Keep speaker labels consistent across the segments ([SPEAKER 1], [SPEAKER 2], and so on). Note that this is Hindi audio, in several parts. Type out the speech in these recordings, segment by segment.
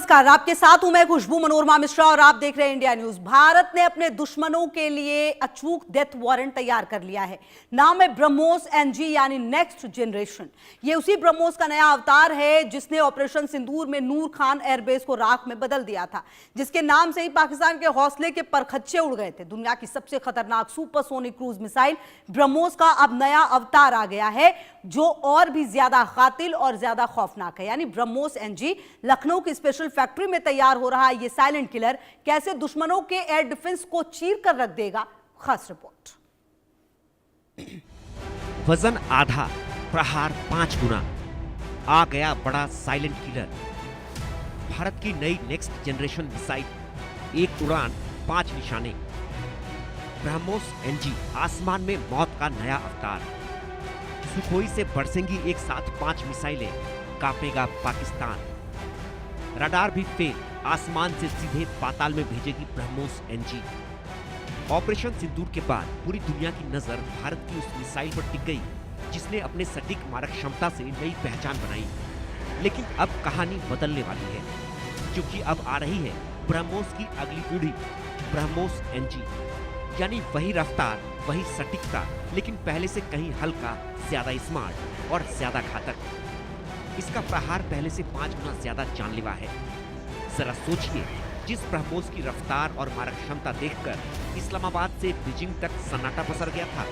[SPEAKER 1] नमस्कार, आपके साथ हूं मैं खुशबू मनोरमा मिश्रा और आप देख रहे हैं इंडिया न्यूज। भारत ने अपने दुश्मनों के लिए अचूक डेथ वारंट तैयार कर लिया है। नाम है ब्रह्मोस एनजी यानी नेक्स्ट जनरेशन। ये उसी ब्रह्मोस का नया अवतार है जिसने ऑपरेशन सिंदूर में नूर खान एयरबेस को राख में बदल दिया था, जिसके नाम से ही पाकिस्तान के हौसले के परखच्चे उड़ गए थे। दुनिया की सबसे खतरनाक सुपरसोनिक क्रूज मिसाइल ब्रह्मोस का अब नया अवतार आ गया है जो और भी ज्यादा कातिल और ज्यादा खौफनाक है, यानी ब्रह्मोस एनजी। लखनऊ की स्पेशल फैक्ट्री में तैयार हो रहा है ये साइलेंट किलर कैसे दुश्मनों के एयर डिफेंस को चीर कर रख देगा, खास रिपोर्ट।
[SPEAKER 2] वजन आधा, प्रहार 5 गुना, आ गया बड़ा साइलेंट किलर। भारत की नई नेक्स्ट जनरेशन मिसाइल, एक उड़ान 5 निशाने। ब्रह्मोस एनजी, आसमान में मौत का नया अवतार। सुखोई से बरसेंगी एक साथ 5 मिसाइलें, कांपेगा पाकिस्तान। रडार भी फेल, आसमान से सीधे पाताल में भेजेगी ब्रह्मोस एनजी। ऑपरेशन सिंदूर के बाद पूरी दुनिया की नजर भारत की उस मिसाइल पर टिक गई जिसने अपने सटीक मारक क्षमता से नई पहचान बनाई। लेकिन अब कहानी बदलने वाली है, क्योंकि अब आ रही है ब्रह्मोस की अगली पीढ़ी, ब्रह्मोस एनजी। यानी वही रफ्तार, वही सटीकता, लेकिन पहले से कहीं हल्का, ज्यादा स्मार्ट और ज्यादा घातक। इसका प्रहार पहले से 5 गुना ज्यादा जानलेवा है। जरा सोचिए, जिस ब्रह्मोस की रफ्तार और मारक क्षमता देखकर इस्लामाबाद से बीजिंग तक सन्नाटा पसर गया था,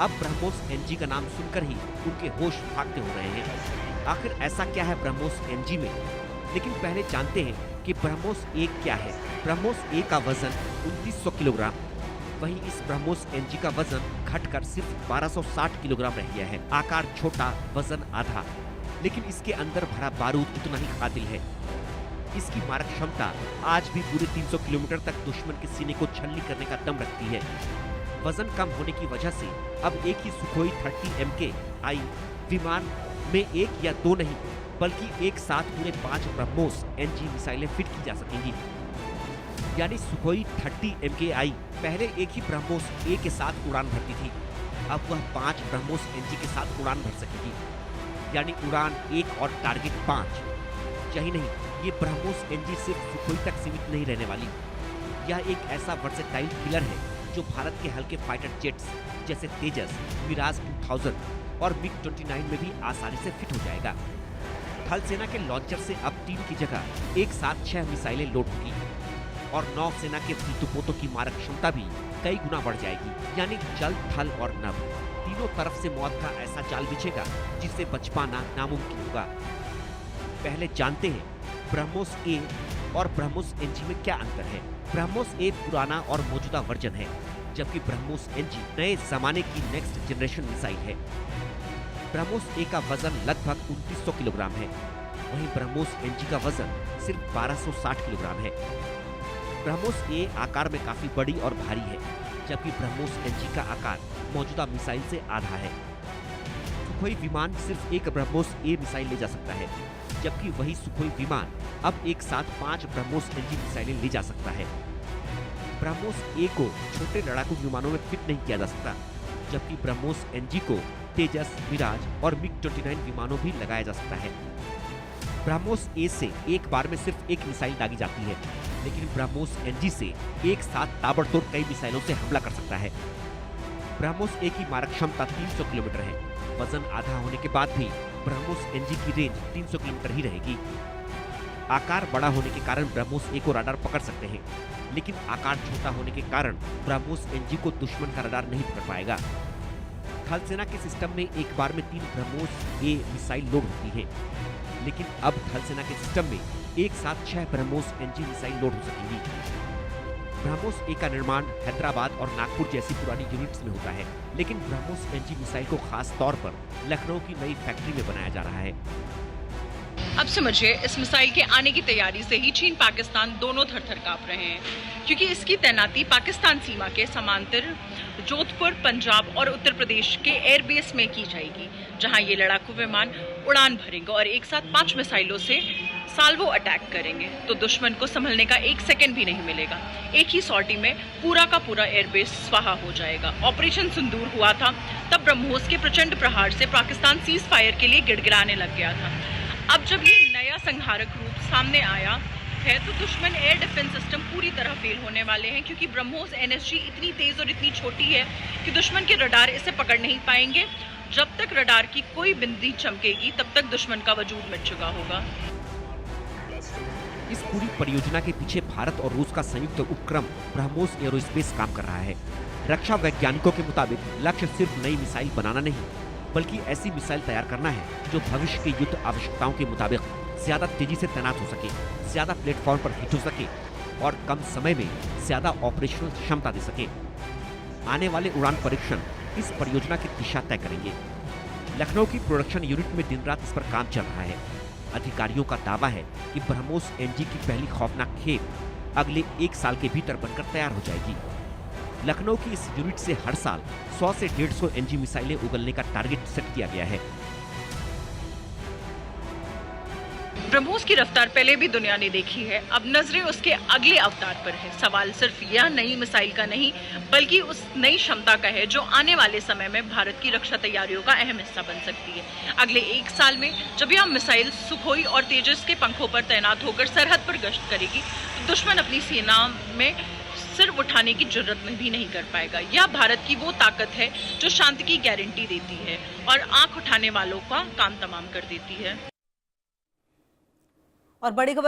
[SPEAKER 2] अब ब्रह्मोस एनजी का नाम सुनकर ही उनके होश भागते हो रहे हैं। आखिर ऐसा क्या है ब्रह्मोस एनजी में? लेकिन पहले जानते हैं कि ब्रह्मोस ए क्या है। ब्रह्मोस ए का वजन 2900 किलोग्राम, वहीं इस ब्रह्मोस एनजी का वजन घटकर सिर्फ 1260 किलोग्राम रह गया है। आकार छोटा, वजन आधा, लेकिन इसके अंदर भरा बारूद उतना ही कातिल है। इसकी मारक क्षमता आज भी पूरे 300 किलोमीटर तक दुश्मन के सीने को छलनी करने का दम रखती है। वजन कम होने की वजह से अब एक ही सुखोई 30 MKI विमान में एक या दो नहीं, बल्कि एक साथ पूरे 5 ब्रह्मोस एनजी मिसाइलें फिट की जा सकेंगी। यानी सुखोई 30 MKI पहले एक ही ब्रह्मोस ए के साथ उड़ान भरती थी, अब वह 5 ब्रह्मोस एनजी के साथ उड़ान भर सकेगी। यानी उड़ान 1 और टारगेट 5। यही नहीं, ये ब्रह्मोस एनजी सिर्फ सुखोई तक सीमित नहीं रहने वाली। यह एक ऐसा वर्सेटाइल किलर है जो भारत के हल्के फाइटर जेट्स जैसे तेजस, मिराज 2000 और MiG-29 में भी आसानी से फिट हो जाएगा। थल सेना के लॉन्चर से अब 3 की जगह एक साथ 6 मिसाइलें लोड होगी और नौसेना के फीतुपोतों की मारक क्षमता भी कई गुना बढ़ जाएगी। यानी जल, थल और नभ, तीनों तरफ से मौत का ऐसा जाल बिछेगा जिससे बच पाना नामुमकिन होगा। पहले जानते हैं ब्रह्मोस ए और ब्रह्मोस एनजी में क्या अंतर है। ब्रह्मोस ए पुराना और मौजूदा वर्जन है, जबकि ब्रह्मोस एनजी नए जमाने की नेक्स्ट जनरेशन मिसाइल है। ब्रह्मोस ए का वजन लगभग 2900 किलोग्राम है, वहीं ब्रह्मोस एनजी का वजन सिर्फ 1260 किलोग्राम है। ब्रह्मोस ए आकार में काफी बड़ी और भारी है, जबकि ब्रह्मोस एनजी का आकार मौजूदा मिसाइल से आधा है। सुखोई विमान सिर्फ एक ब्रह्मोस ए मिसाइल ले जा सकता है, जबकि वही सुखोई विमान अब एक साथ 5 ब्रह्मोस एनजी मिसाइलें ले जा सकता है। ब्रह्मोस ए को छोटे लड़ाकू विमानों में फिट नहीं किया जा सकता, जबकि ब्रह्मोस एनजी को तेजस, मिराज और MiG-29 विमानों भी लगाया जा सकता है। ब्रह्मोस ए से एक बार में सिर्फ एक मिसाइल दागी जाती है, लेकिन ब्रह्मोस एनजी से एक साथ ताबड़तोड़ कई मिसाइलों से हमला कर सकता है। ब्रह्मोस ए की मारक क्षमता 300 किलोमीटर है। वजन आधा होने के बाद भी ब्रह्मोस एनजी की रेंज 300 किलोमीटर ही रहेगी। आकार बड़ा होने के कारण ब्रह्मोस ए को रडार पकड़ सकते हैं, लेकिन आकार छोटा होने के कारण ब्रह्मोस एनजी को दुश्मन का रडार नहीं पकड़ पाएगा। थल सेना के सिस्टम में एक बार में 3 ब्रह्मोस ए मिसाइल लोड होती है, लेकिन अब थल सेना के सिस्टम में एक साथ 6 ब्रह्मोस एनजी मिसाइल लोड हो सकेंगी। ब्रह्मोस ए का निर्माण हैदराबाद और नागपुर जैसी पुरानी यूनिट्स में होता है, लेकिन ब्रह्मोस एनजी मिसाइल को खास तौर पर लखनऊ की नई फैक्ट्री में बनाया जा रहा है।
[SPEAKER 3] अब समझिए, इस मिसाइल के आने की तैयारी से ही चीन पाकिस्तान दोनों थर-थर कांप रहे हैं, क्योंकि इसकी तैनाती पाकिस्तान सीमा के समांतर जोधपुर, पंजाब और उत्तर प्रदेश के एयरबेस में की जाएगी, जहां ये लड़ाकू विमान उड़ान भरेंगे और एक साथ 5 मिसाइलों से साल्वो अटैक करेंगे, तो दुश्मन को संभलने का 1 सेकंड भी नहीं मिलेगा। एक ही सॉर्टी में पूरा का पूरा एयरबेस स्वाहा हो जाएगा। ऑपरेशन सिंदूर हुआ था, तब ब्रह्मोस के प्रचंड प्रहार से पाकिस्तान सीज फायर के लिए गिड़गिड़ाने लग गया था। अब जब ये नया संहारक रूप सामने आया, है तो दुश्मन एयर डिफेंस सिस्टम पूरी तरह फेल होने वाले हैं, क्योंकि ब्रह्मोस NSG इतनी तेज और इतनी छोटी है कि दुश्मन के रडार इसे पकड़ नहीं पाएंगे। जब तक रडार की कोई बिंदी चमकेगी तब तक दुश्मन का वजूद मिट चुका होगा।
[SPEAKER 2] इस पूरी परियोजना के पीछे भारत और रूस का संयुक्त उपक्रम ब्रह्मोस एरोस्पेस काम कर रहा है। रक्षा वैज्ञानिकों के मुताबिक लक्ष्य सिर्फ नई मिसाइल बनाना नहीं, बल्कि ऐसी मिसाइल तैयार करना है जो भविष्य की युद्ध आवश्यकताओं के मुताबिक ज्यादा तेजी से तैनात हो सके, ज्यादा प्लेटफॉर्म पर हिट हो सके और कम समय में ज्यादा ऑपरेशनल क्षमता दे सके। आने वाले उड़ान परीक्षण इस परियोजना की दिशा तय करेंगे। लखनऊ की प्रोडक्शन यूनिट में दिन रात इस पर काम चल रहा है। अधिकारियों का दावा है कि ब्रह्मोस NG की पहली खौफनाक खेप अगले 1 साल के भीतर बनकर तैयार हो जाएगी। लखनऊ की इस यूनिट से हर साल 100 से 150 NG मिसाइलें उगलने का टारगेट सेट किया गया है।
[SPEAKER 3] ब्रह्मोस की रफ्तार पहले भी दुनिया ने देखी है, अब नजरें उसके अगले अवतार पर है। सवाल सिर्फ यह नई मिसाइल का नहीं, बल्कि उस नई क्षमता का है जो आने वाले समय में भारत की रक्षा तैयारियों का अहम हिस्सा बन सकती है। अगले 1 साल में जब यह मिसाइल सुखोई और तेजस के पंखों पर तैनात होकर सरहद पर गश्त करेगी तो दुश्मन अपनी सेना में सिर उठाने की जरूरत में भी नहीं कर पाएगा। यह भारत की वो ताकत है जो शांति की गारंटी देती है और आंख उठाने वालों का काम तमाम कर देती है।
[SPEAKER 1] और बड़ी खबर